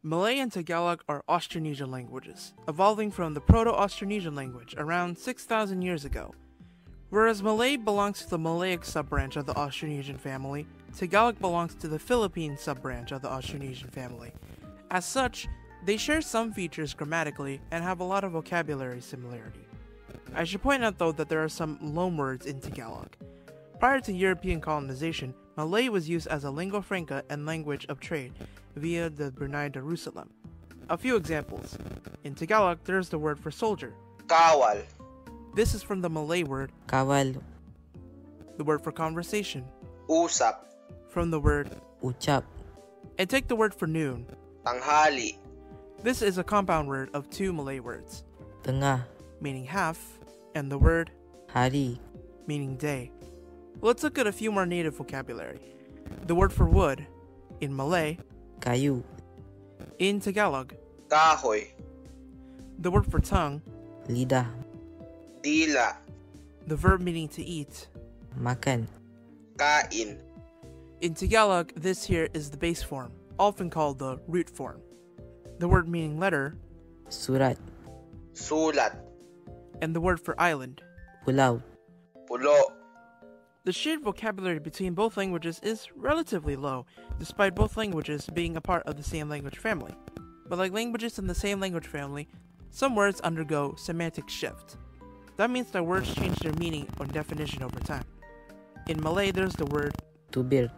Malay and Tagalog are Austronesian languages, evolving from the Proto-Austronesian language around 6,000 years ago. Whereas Malay belongs to the Malayic sub-branch of the Austronesian family, Tagalog belongs to the Philippine sub-branch of the Austronesian family. As such, they share some features grammatically and have a lot of vocabulary similarity. I should point out though that there are some loanwords in Tagalog. Prior to European colonization, Malay was used as a lingua franca and language of trade via the Brunei Darussalam. A few examples. In Tagalog, there's the word for soldier. Kawal. This is from the Malay word Kawal. The word for conversation. Usap. From the word Ucap. And take the word for noon. Tanghali. This is a compound word of two Malay words, Tengah. meaning half, and the word Hari. meaning day. Let's look at a few more native vocabulary. The word for wood, in Malay, Kayu. in Tagalog. Kahoy. The word for tongue, Lidah. Dila. the verb meaning to eat. Makan. Kain. In Tagalog, this here is the base form, often called the root form. The word meaning letter, Surat. Sulat. and the word for island. Pulau. Pulo. The shared vocabulary between both languages is relatively low, despite both languages being a part of the same language family. But like languages in the same language family, some words undergo semantic shift. That means that words change their meaning or definition over time. In Malay, there's the word. Tubir.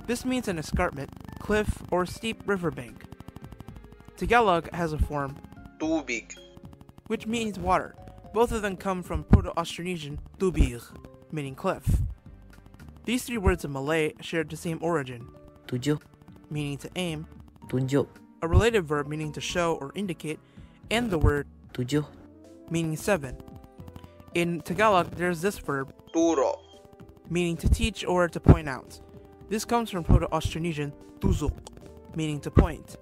This means an escarpment, cliff, or steep riverbank. Tagalog has a form, Tubig. which means water. Both of them come from Proto-Austronesian tubig, meaning cliff. These three words in Malay share the same origin, Tujuh. meaning to aim, Tunjuk. a related verb meaning to show or indicate, and the word Tujuh. meaning seven. In Tagalog, there's this verb, Turo. meaning to teach or to point out. This comes from Proto-Austronesian tuzuk, meaning to point.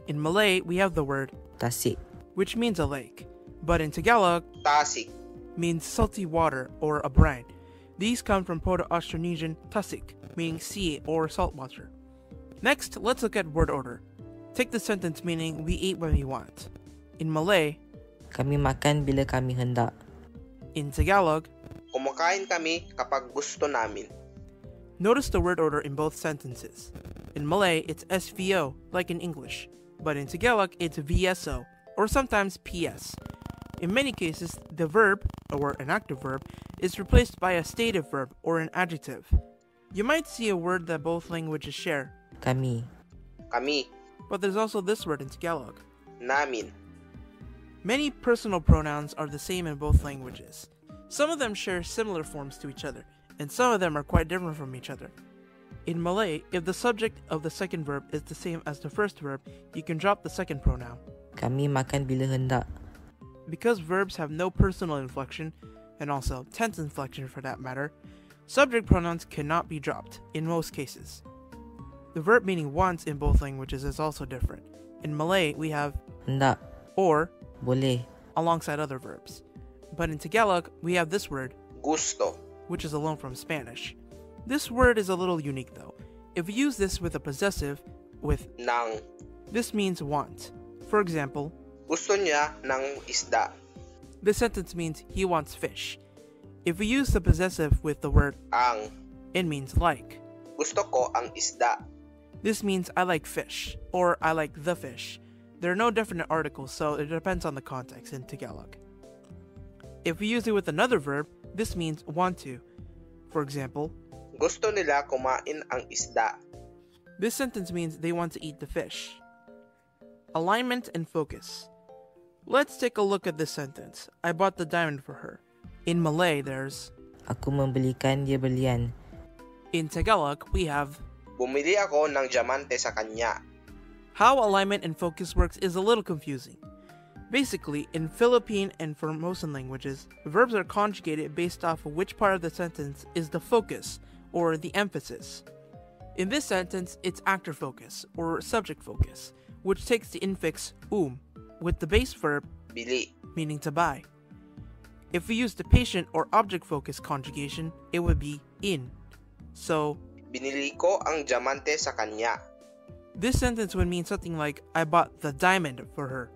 In Malay, we have the word, Tasik. which means a lake, but in Tagalog, Tasik. means salty water or a brine. These come from Proto-Austronesian tasik, meaning sea or salt water. Next, let's look at word order. Take the sentence meaning we eat when we want. In Malay, Kami makan bila kami hendak. in Tagalog, Kumakain kami kapag gusto namin. notice the word order in both sentences. In Malay, it's SVO, like in English, but in Tagalog, it's VSO, or sometimes PS. In many cases, the verb, or an active verb, is replaced by a stative verb or an adjective. You might see a word that both languages share, Kami. Kami. but there's also this word in Tagalog. Namin. Many personal pronouns are the same in both languages. Some of them share similar forms to each other, and some of them are quite different from each other. In Malay, if the subject of the second verb is the same as the first verb, you can drop the second pronoun. Kami makan bila hendak. Because verbs have no personal inflection, and also tense inflection for that matter, subject pronouns cannot be dropped in most cases. The verb meaning want in both languages is also different. In Malay, we have Hendak. or Boleh. alongside other verbs. But in Tagalog, we have this word, Gusto. which is a loan from Spanish. This word is a little unique though. If we use this with a possessive, with Nang. this means want. For example, Gusto niya ng isda. this sentence means he wants fish. If we use the possessive with the word Ang. it means like. Gusto ko ang isda. This means I like fish, or I like the fish. There are no definite articles, so it depends on the context in Tagalog. If we use it with another verb, this means want to. For example, Gusto nila kumain ang isda. this sentence means they want to eat the fish. Alignment and focus. Let's take a look at this sentence. I bought the diamond for her. In Malay, there's. Aku membelikan dia berlian. In Tagalog, we have. Bumili ako ng diamante sa kanya. How alignment and focus works is a little confusing. Basically, in Philippine and Formosan languages, verbs are conjugated based off of which part of the sentence is the focus, or the emphasis. In this sentence, it's actor focus, or subject focus, which takes the infix with the base verb, Bili. meaning to buy. If we use the patient or object focus conjugation, it would be in. So, Binili ko ang diamante sa kanya. This sentence would mean something like, I bought the diamond for her.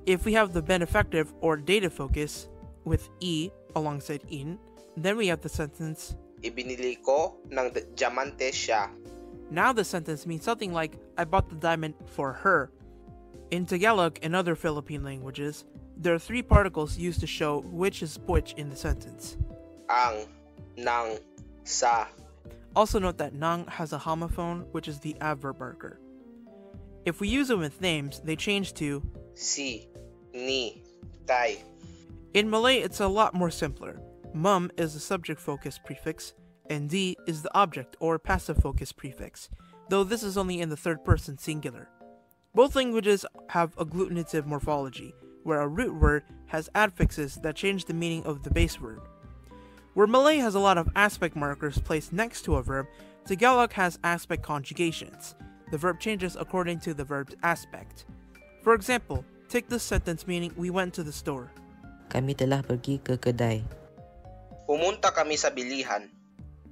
If we have the benefactive or dative focus with e alongside in, then we have the sentence, Ibinili ko ng diamante siya. Now the sentence means something like, I bought the diamond for her. In Tagalog and other Philippine languages, there are three particles used to show which is which in the sentence. Ang, nang, sa. Also note that nang has a homophone, which is the adverb marker. If we use them with names, they change to Si, ni, tay. In Malay, it's a lot more simpler. Mum is the subject-focused prefix, and di is the object or passive-focused prefix, though this is only in the third person singular. Both languages have agglutinative morphology, where a root word has adfixes that change the meaning of the base word. Where Malay has a lot of aspect markers placed next to a verb, Tagalog has aspect conjugations. The verb changes according to the verb's aspect. For example, take this sentence meaning we went to the store. Kami telah pergi ke kedai. Pumunta kami sa bilihan.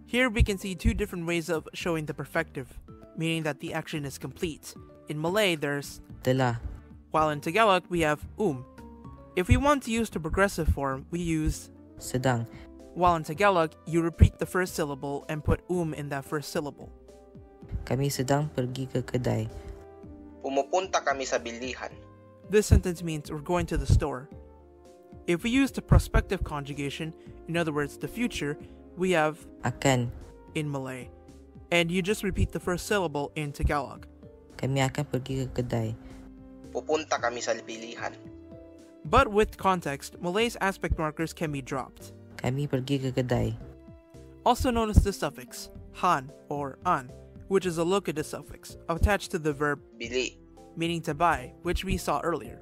Here we can see two different ways of showing the perfective, meaning that the action is complete. In Malay, there's Telah. while in Tagalog, we have If we want to use the progressive form, we use Sedang. while in Tagalog, you repeat the first syllable and put in that first syllable. Kami sedang pergi ke kedai. Pumupunta kami sa bilihan. This sentence means we're going to the store. If we use the prospective conjugation, in other words, the future, we have Akan. in Malay. And you just repeat the first syllable in Tagalog. Kami akan pergi ke kedai. Pupunta kami sa bilihan. But with context, Malay's aspect markers can be dropped. Kami pergi ke kedai. Also notice the suffix, han or an, which is a locative suffix, attached to the verb Bili. meaning to buy, which we saw earlier.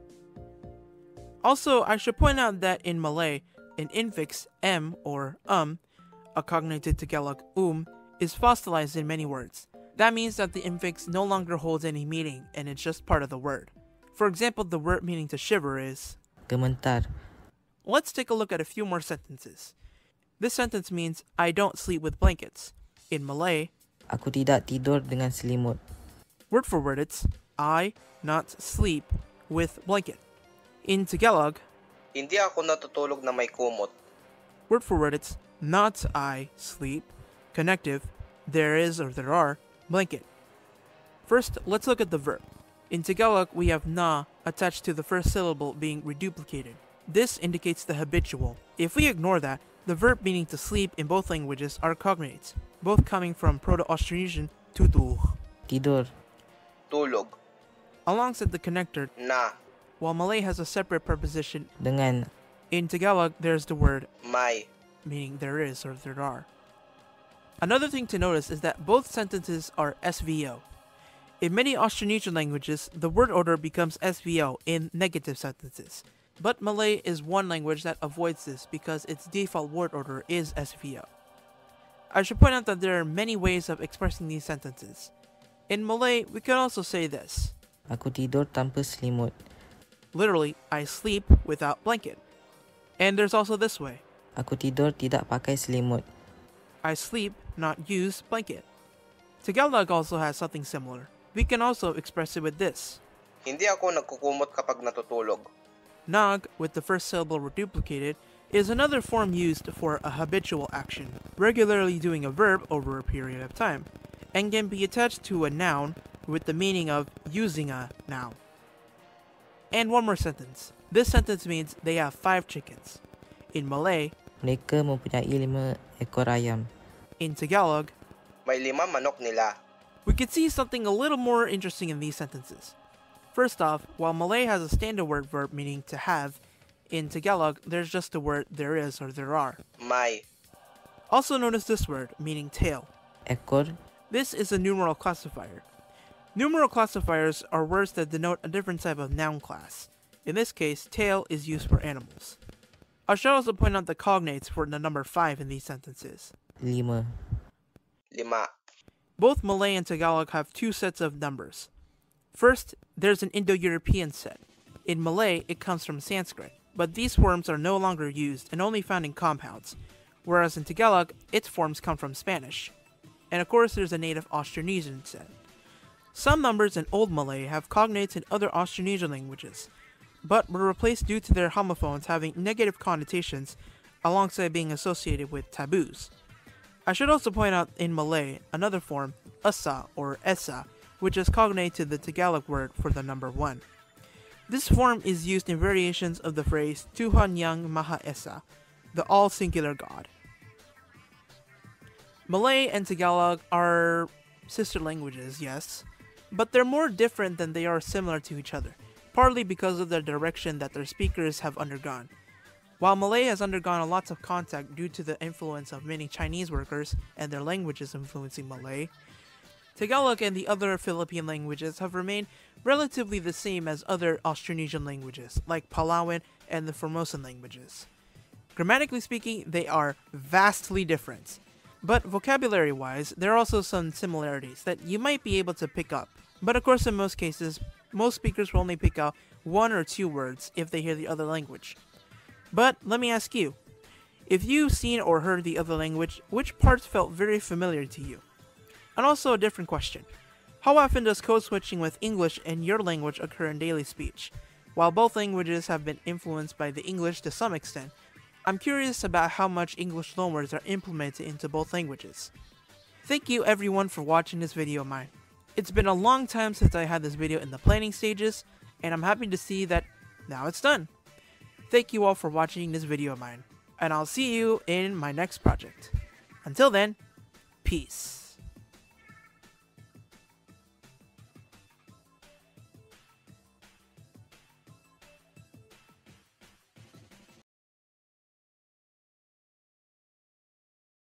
Also, I should point out that in Malay, an infix m or a cognated Tagalog is fossilized in many words. That means that the infix no longer holds any meaning and it's just part of the word. For example, the word meaning to shiver is. Gementar. Let's take a look at a few more sentences. This sentence means I don't sleep with blankets. In Malay, Aku tidak tidur dengan selimut. word for word it's I not sleep with blanket. In Tagalog, Hindi ako natutulog na may kumot. word for word it's not I sleep, connective, there is or there are, blanket. First, let's look at the verb. In Tagalog, we have na attached to the first syllable being reduplicated. This indicates the habitual. If we ignore that, the verb meaning to sleep in both languages are cognates, both coming from Proto-Austronesian tutur. Tidur. Tulog. Alongside the connector, Na. while Malay has a separate preposition, Dengan. in Tagalog there's the word May. meaning there is or there are. Another thing to notice is that both sentences are SVO. In many Austronesian languages, the word order becomes SVO in negative sentences. But Malay is one language that avoids this because its default word order is SVO. I should point out that there are many ways of expressing these sentences. In Malay, we can also say this. Aku tidur tanpa selimut. Literally, I sleep without blanket. And there's also this way. Aku tidur tidak pakai selimut. I sleep, not use blanket. Tagalog also has something similar. We can also express it with this. Hindi ako nagkukumot kapag natutulog. Nag, with the first syllable reduplicated, is another form used for a habitual action, regularly doing a verb over a period of time, and can be attached to a noun with the meaning of using a noun. And one more sentence. This sentence means they have 5 chickens. In Malay, Mereka mempunyai 5 ekor ayam. in Tagalog, May 5 manok nila. we could see something a little more interesting in these sentences. First off, while Malay has a standard word verb meaning to have, in Tagalog, there's just the word there is or there are. May. Also notice this word, meaning tail. Ekor. This is a numeral classifier. Numeral classifiers are words that denote a different type of noun class. In this case, tail is used for animals. I should also point out the cognates for the number 5 in these sentences. 5. 5. Both Malay and Tagalog have 2 sets of numbers. First, there's an Indo-European set. In Malay, it comes from Sanskrit, but these forms are no longer used and only found in compounds, whereas in Tagalog, its forms come from Spanish. And of course, there's a native Austronesian set. Some numbers in Old Malay have cognates in other Austronesian languages, but were replaced due to their homophones having negative connotations alongside being associated with taboos. I should also point out in Malay, another form, asa or esa, which is cognate to the Tagalog word for the number 1. This form is used in variations of the phrase Tuhan Yang Maha Esa, the all-singular God. Malay and Tagalog are sister languages, yes, but they're more different than they are similar to each other, partly because of the direction that their speakers have undergone. While Malay has undergone lots of contact due to the influence of many Chinese workers and their languages influencing Malay, Tagalog and the other Philippine languages have remained relatively the same as other Austronesian languages, like Palawan and the Formosan languages. Grammatically speaking, they are vastly different. But vocabulary-wise, there are also some similarities that you might be able to pick up. But of course, in most cases, most speakers will only pick out 1 or 2 words if they hear the other language. But let me ask you, if you've seen or heard the other language, which parts felt very familiar to you? And also a different question. How often does code switching with English and your language occur in daily speech? While both languages have been influenced by the English to some extent, I'm curious about how much English loanwords are implemented into both languages. Thank you everyone for watching this video of mine. It's been a long time since I had this video in the planning stages, and I'm happy to see that now it's done. Thank you all for watching this video of mine, and I'll see you in my next project. Until then, peace.